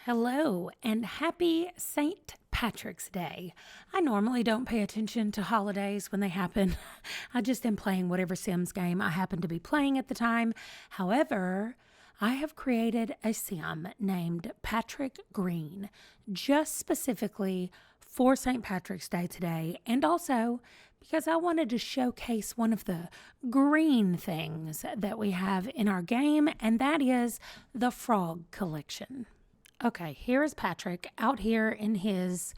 Hello and happy St. Patrick's Day. I normally don't pay attention to holidays when they happen. I just am playing whatever Sims game I happen to be playing at the time. However, I have created a Sim named Patrick Green just specifically for St. Patrick's Day today, and also because I wanted to showcase one of the green things that we have in our game, and that is the frog collection. Okay, here is Patrick out here in his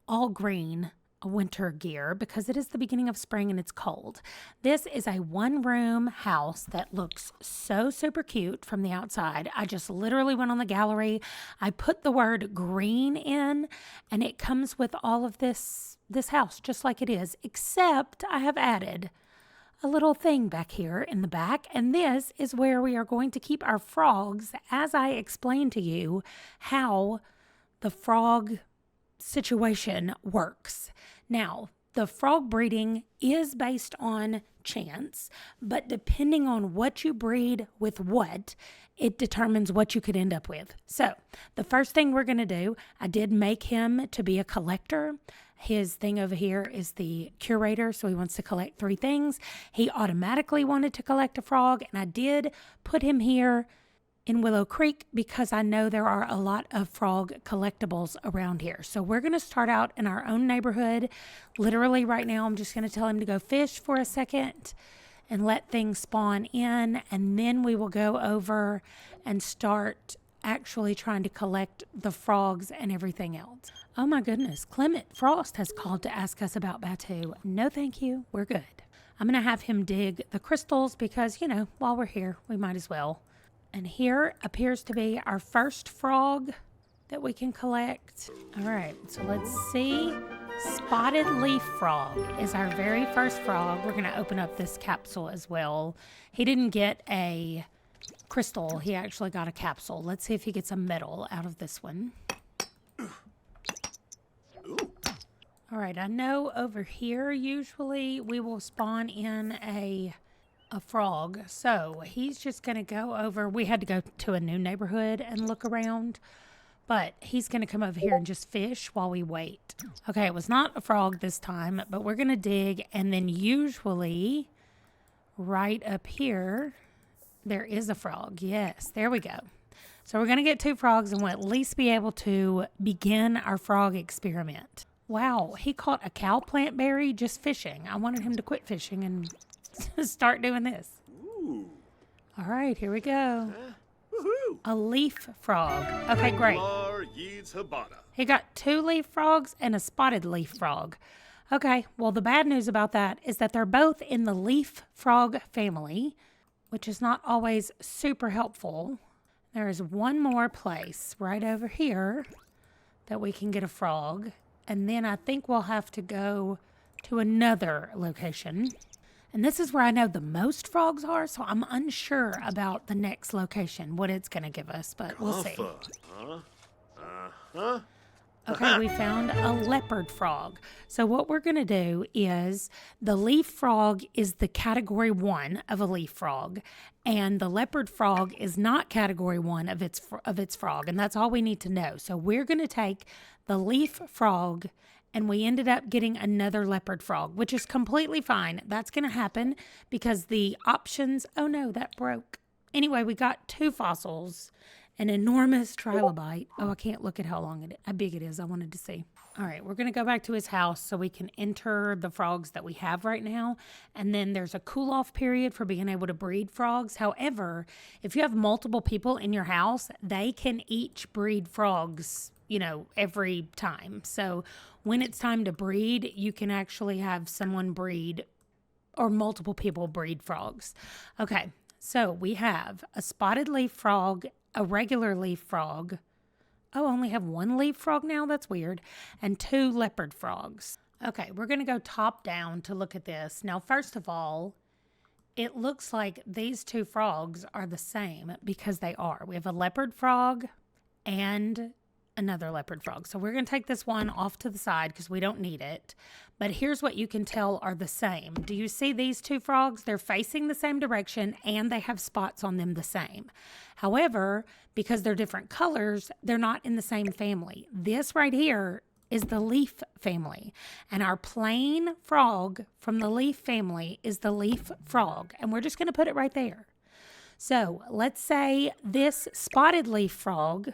all green winter gear because it is the beginning of spring and it's cold. This is a one-room house that looks so super cute from the outside. I just literally went on the gallery. I put the word green in and it comes with all of this house just like it is, except I have added a little thing back here in the back, and this is where we are going to keep our frogs, as I explained to you how the frog situation works. Now, the frog breeding is based on chance, but depending on what you breed with what, it determines what you could end up with. So, the first thing we're going to do, I did make him to be a collector. His thing over here is the curator, so he wants to collect 3 things. He automatically wanted to collect a frog, and I did put him here in Willow Creek because I know there are a lot of frog collectibles around here. So we're going to start out in our own neighborhood. Literally right now, I'm just going to tell him to go fish for a second and let things spawn in, and then we will go over and start actually trying to collect the frogs and everything else. Oh my goodness, Clement Frost has called to ask us about Batu. No thank you, we're good. I'm going to have him dig the crystals because, while we're here, we might as well. And here appears to be our first frog that we can collect. All right, so let's see. Spotted leaf frog is our very first frog. We're going to open up this capsule as well. He didn't get a crystal, he actually got a capsule. Let's see if he gets a medal out of this one. All right, I know over here usually we will spawn in a frog. So he's just going to go over. We had to go to a new neighborhood and look around, but he's going to come over here and just fish while we wait. Okay, it was not a frog this time, but we're going to dig, and then usually right up here there is a frog. Yes, there we go. So we're going to get 2 frogs and we'll at least be able to begin our frog experiment. Wow, he caught a cow plant berry just fishing. I wanted him to quit fishing and start doing this. Ooh. All right, here we go. A leaf frog. Okay, great. He got 2 leaf frogs and a spotted leaf frog. Okay, well, the bad news about that is that they're both in the leaf frog family, which is not always super helpful. There is one more place right over here that we can get a frog, and then I think we'll have to go to another location. And this is where I know the most frogs are, so I'm unsure about the next location, what it's going to give us, but we'll see. Okay, we found a leopard frog. So what we're going to do is the leaf frog is the category 1 of a leaf frog, and the leopard frog is not category 1 of its frog, and that's all we need to know. So we're going to take the leaf frog, and we ended up getting another leopard frog, which is completely fine. That's going to happen because the options... Oh no, that broke. Anyway, we got 2 fossils, an enormous trilobite. Oh, I can't look at how big it is. I wanted to see. All right, we're going to go back to his house so we can enter the frogs that we have right now. And then there's a cool-off period for being able to breed frogs. However, if you have multiple people in your house, they can each breed frogs, every time. So when it's time to breed, you can actually have someone breed or multiple people breed frogs. Okay, so we have a spotted leaf frog, a regular leaf frog. Oh, I only have 1 leaf frog now? That's weird. And 2 leopard frogs. Okay, we're going to go top down to look at this. Now, first of all, it looks like these 2 frogs are the same because they are. We have a leopard frog and another leopard frog. So we're going to take this one off to the side because we don't need it. But here's what you can tell are the same. Do you see these two frogs? They're facing the same direction and they have spots on them the same. However, because they're different colors, they're not in the same family. This right here is the leaf family. And our plain frog from the leaf family is the leaf frog. And we're just going to put it right there. So let's say this spotted leaf frog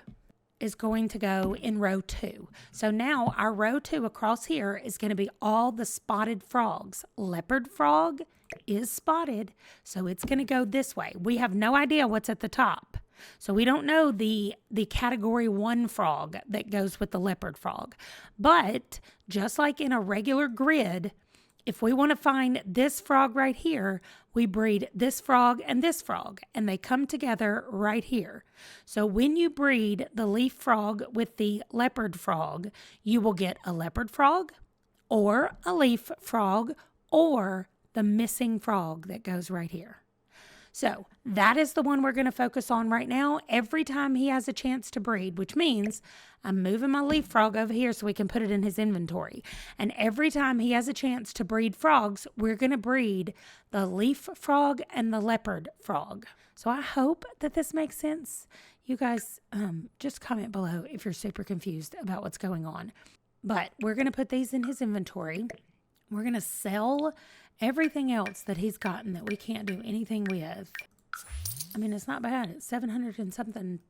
is going to go in row 2. So now our row 2 across here is going to be all the spotted frogs. Leopard frog is spotted, so it's going to go this way. We have no idea what's at the top. So we don't know the category 1 frog that goes with the leopard frog. But just like in a regular grid, if we want to find this frog right here, we breed this frog, and they come together right here. So when you breed the leaf frog with the leopard frog, you will get a leopard frog or a leaf frog or the missing frog that goes right here. So that is the one we're going to focus on right now every time he has a chance to breed, which means I'm moving my leaf frog over here so we can put it in his inventory. And every time he has a chance to breed frogs, we're going to breed the leaf frog and the leopard frog. So I hope that this makes sense. You guys just comment below if you're super confused about what's going on. But we're going to put these in his inventory. We're going to sell everything else that he's gotten that we can't do anything with. I mean, it's not bad. It's 700 and something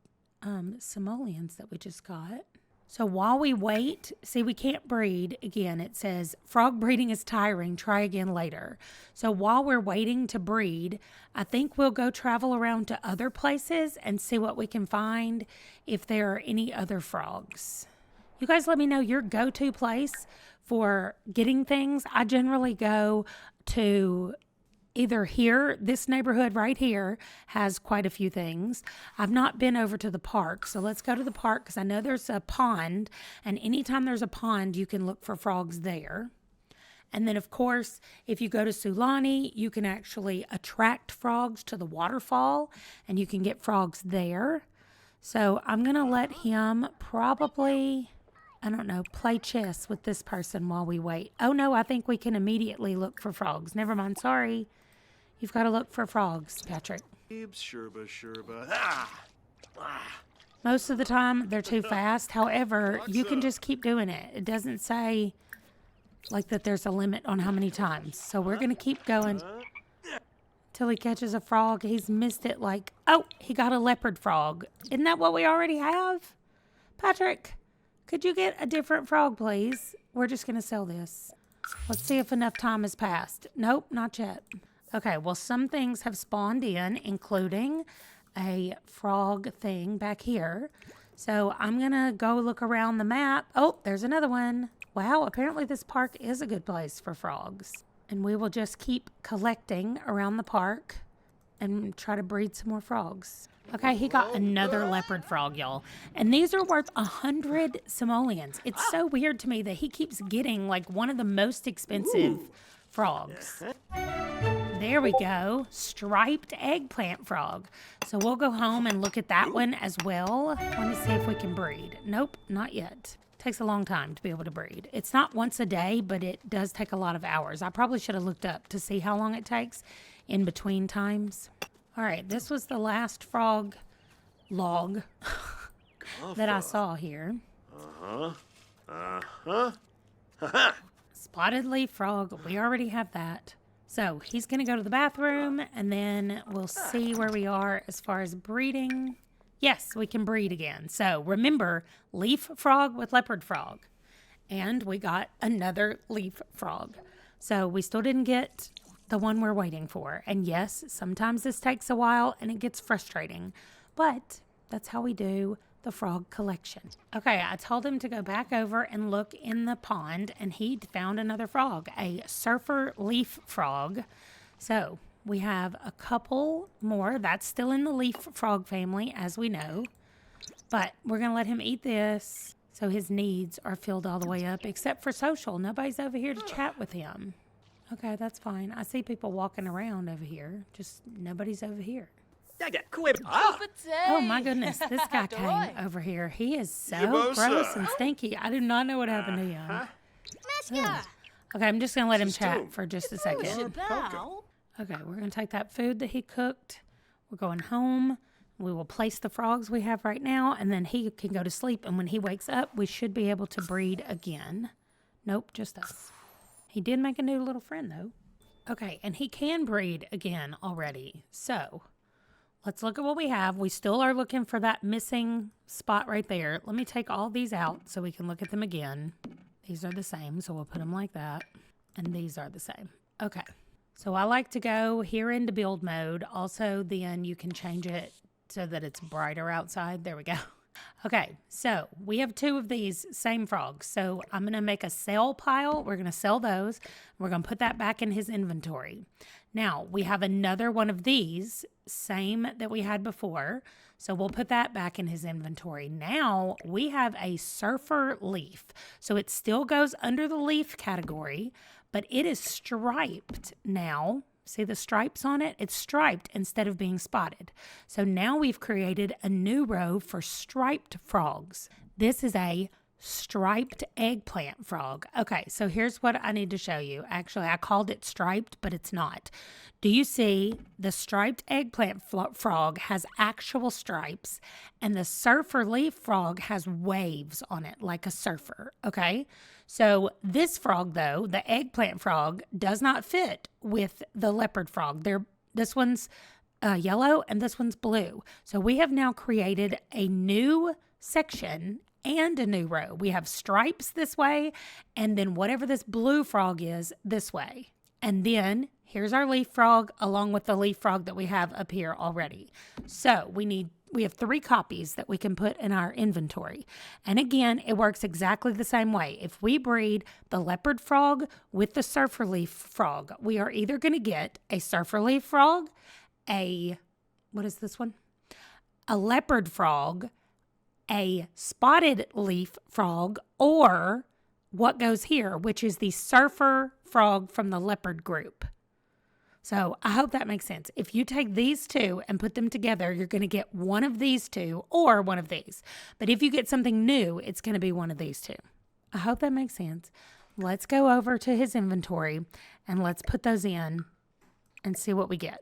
simoleons that we just got. So while we wait, see, we can't breed. Again, it says frog breeding is tiring. Try again later. So while we're waiting to breed, I think we'll go travel around to other places and see what we can find if there are any other frogs. You guys let me know your go-to place for getting things. I generally go to either here, this neighborhood right here has quite a few things. I've not been over to the park, so let's go to the park because I know there's a pond, and anytime there's a pond, you can look for frogs there. And then, of course, if you go to Sulani, you can actually attract frogs to the waterfall, and you can get frogs there. So I'm going to let him probably, I don't know, play chess with this person while we wait. Oh, no, I think we can immediately look for frogs. Never mind, sorry. You've got to look for frogs, Patrick. Most of the time, they're too fast. However, you can just keep doing it. It doesn't say, like, that there's a limit on how many times. So we're going to keep going till he catches a frog. He's missed it like, oh, he got a leopard frog. Isn't that what we already have? Patrick, could you get a different frog, please? We're just going to sell this. Let's see if enough time has passed. Nope, not yet. Okay, well, some things have spawned in, including a frog thing back here. So I'm going to go look around the map. Oh, there's another one. Wow, apparently this park is a good place for frogs. And we will just keep collecting around the park and try to breed some more frogs. Okay, he got another leopard frog, y'all. And these are worth 100 simoleons. It's so weird to me that he keeps getting like one of the most expensive frogs. There we go. Striped eggplant frog. So we'll go home and look at that one as well. Let me see if we can breed. Nope, not yet. Takes a long time to be able to breed. It's not once a day, but it does take a lot of hours. I probably should have looked up to see how long it takes in between times. All right, this was the last frog log that I saw here. Spotted leaf frog, we already have that. So he's going to go to the bathroom, and then we'll see where we are as far as breeding. Yes, we can breed again. So remember, leaf frog with leopard frog. And we got another leaf frog. So we still didn't get the one we're waiting for. And yes, sometimes this takes a while and it gets frustrating. But that's how we do the frog collection. Okay, I told him to go back over and look in the pond, and he found another frog, a surfer leaf frog. So we have a couple more. That's still in the leaf frog family, as we know. But we're going to let him eat this so his needs are filled all the way up, except for social. Nobody's over here to chat with him. Okay, that's fine. I see people walking around over here. Just nobody's over here. Oh my goodness, this guy came over here. He is so gross and stinky. I do not know what happened to him. Ugh. Okay, I'm just going to let him chat for just a second. Okay, we're going to take that food that he cooked. We're going home. We will place the frogs we have right now, and then he can go to sleep. And when he wakes up, we should be able to breed again. Nope, just us. He did make a new little friend, though. Okay, and he can breed again already. So let's look at what we have. We still are looking for that missing spot right there. Let me take all these out so we can look at them again. These are the same, so we'll put them like that. And these are the same. Okay. So I like to go here into build mode. Also, then you can change it so that it's brighter outside. There we go. Okay, so we have 2 of these same frogs. So I'm going to make a sell pile. We're going to sell those. We're going to put that back in his inventory. Now, we have another one of these, same that we had before. So we'll put that back in his inventory. Now we have a surfer leaf. So it still goes under the leaf category, but it is striped now. See the stripes on it? It's striped instead of being spotted. So now we've created a new row for striped frogs. This is a striped eggplant frog. Okay, so here's what I need to show you. Actually, I called it striped, but it's not. Do you see the striped eggplant frog has actual stripes, and the surfer leaf frog has waves on it like a surfer, okay? So this frog, though, the eggplant frog, does not fit with the leopard frog. This one's yellow and this one's blue. So we have now created a new section and a new row. We have stripes this way, and then whatever this blue frog is this way. And then here's our leaf frog along with the leaf frog that we have up here already. So we have 3 copies that we can put in our inventory. And again, it works exactly the same way. If we breed the leopard frog with the surfer leaf frog, we are either going to get a surfer leaf frog, what is this one? A leopard frog, a spotted leaf frog, or what goes here, which is the surfer frog from the leopard group. So I hope that makes sense. If you take these 2 and put them together, you're going to get one of these 2 or one of these. But if you get something new, it's going to be one of these 2. I hope that makes sense. Let's go over to his inventory and let's put those in and see what we get.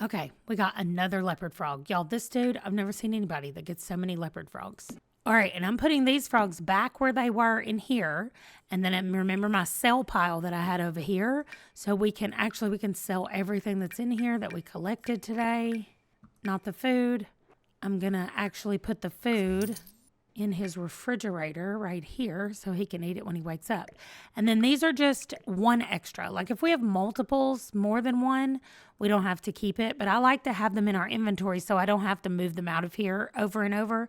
Okay, we got another leopard frog. Y'all, this dude, I've never seen anybody that gets so many leopard frogs. All right, and I'm putting these frogs back where they were in here. And then remember my sell pile that I had over here. So we can sell everything that's in here that we collected today. Not the food. I'm going to actually put the food in his refrigerator right here so he can eat it when he wakes up. And then these are just 1 extra. Like if we have multiples, more than 1, we don't have to keep it. But I like to have them in our inventory so I don't have to move them out of here over and over.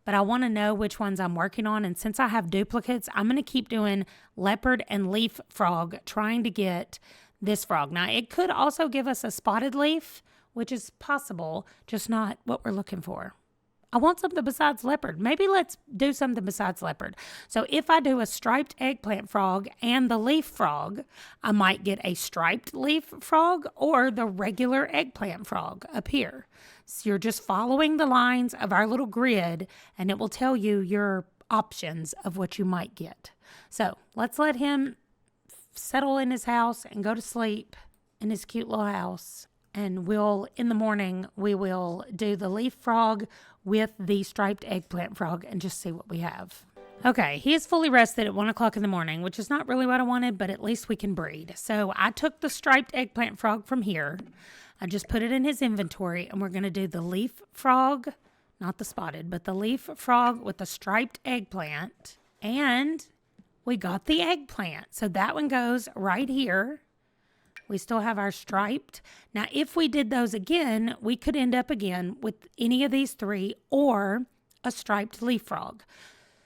But I want to know which ones I'm working on. And since I have duplicates, I'm going to keep doing leopard and leaf frog, trying to get this frog. Now, it could also give us a spotted leaf, which is possible, just not what we're looking for. I want something besides leopard. Maybe let's do something besides leopard. So if I do a striped eggplant frog and the leaf frog, I might get a striped leaf frog or the regular eggplant frog up here. So you're just following the lines of our little grid and it will tell you your options of what you might get. So let's let him settle in his house and go to sleep in his cute little house. And in the morning, we will do the leaf frog with the striped eggplant frog and just see what we have. Okay, he is fully rested at 1 o'clock in the morning, which is not really what I wanted, but at least we can breed. So I took the striped eggplant frog from here. I just put it in his inventory, and we're going to do the leaf frog, not the spotted, but the leaf frog with the striped eggplant. And we got the eggplant. So that one goes right here. We still have our striped. Now, if we did those again, we could end up again with any of these 3 or a striped leaf frog.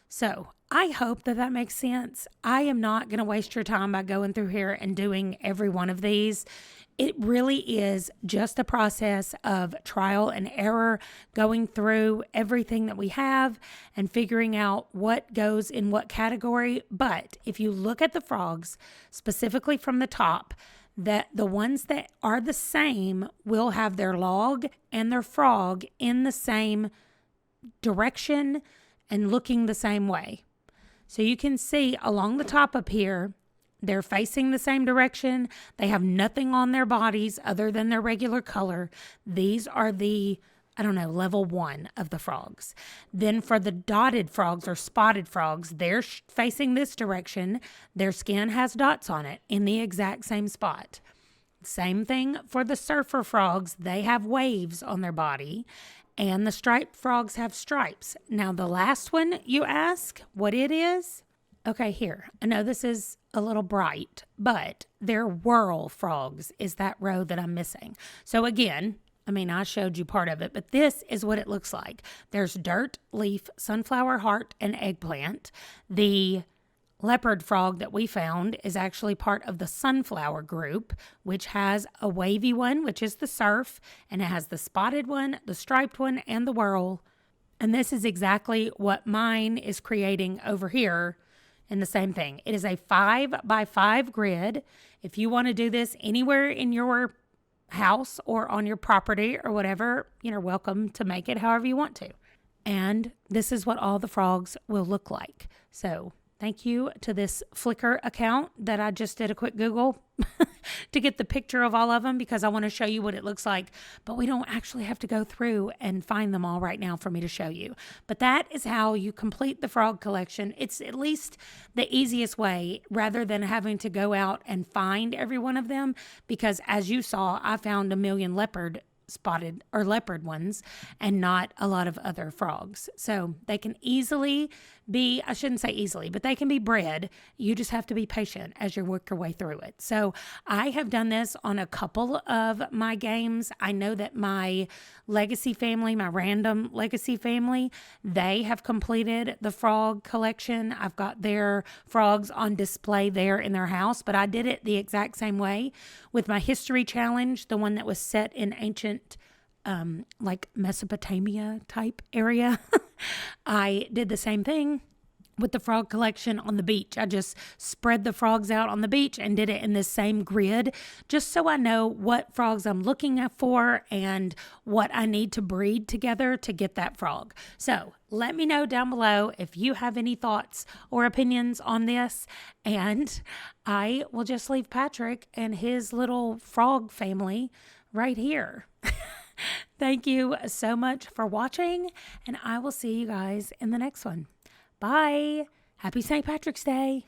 So I hope that makes sense. I am not going to waste your time by going through here and doing every one of these. It really is just a process of trial and error, going through everything that we have and figuring out what goes in what category. But if you look at the frogs, specifically from the top, that the ones that are the same will have their log and their frog in the same direction and looking the same way. So you can see along the top up here, they're facing the same direction. They have nothing on their bodies other than their regular color. These are the, level 1 of the frogs. Then for the dotted frogs or spotted frogs, they're facing this direction. Their skin has dots on it in the exact same spot. Same thing for the surfer frogs. They have waves on their body. And the striped frogs have stripes. Now, the last one you ask what it is. Okay, here. I know this is a little bright, but they're whirl frogs is that row that I'm missing. So again, I showed you part of it, but this is what it looks like. There's dirt, leaf, sunflower heart, and eggplant. The leopard frog that we found is actually part of the sunflower group, which has a wavy one, which is the surf, and it has the spotted one, the striped one, and the whirl. And this is exactly what mine is creating over here in the same thing. It is a 5x5 grid. If you want to do this anywhere in your house or on your property or whatever, you're welcome to make it however you want to. And this is what all the frogs will look like. So thank you to this Flickr account that I just did a quick Google to get the picture of all of them because I want to show you what it looks like. But we don't actually have to go through and find them all right now for me to show you. But that is how you complete the frog collection. It's at least the easiest way rather than having to go out and find every one of them because as you saw, I found a million leopard ones and not a lot of other frogs. So they can easily be, I shouldn't say easily, but they can be bred. You just have to be patient as you work your way through it. So I have done this on a couple of my games. I know that my legacy family, my random legacy family, they have completed the frog collection. I've got their frogs on display there in their house, but I did it the exact same way with my history challenge, the one that was set in ancient like Mesopotamia type area. I did the same thing with the frog collection on the beach. I just spread the frogs out on the beach and did it in this same grid just so I know what frogs I'm looking for and what I need to breed together to get that frog. So let me know down below if you have any thoughts or opinions on this, and I will just leave Patrick and his little frog family right here. Thank you so much for watching, and I will see you guys in the next one. Bye. Happy St. Patrick's Day.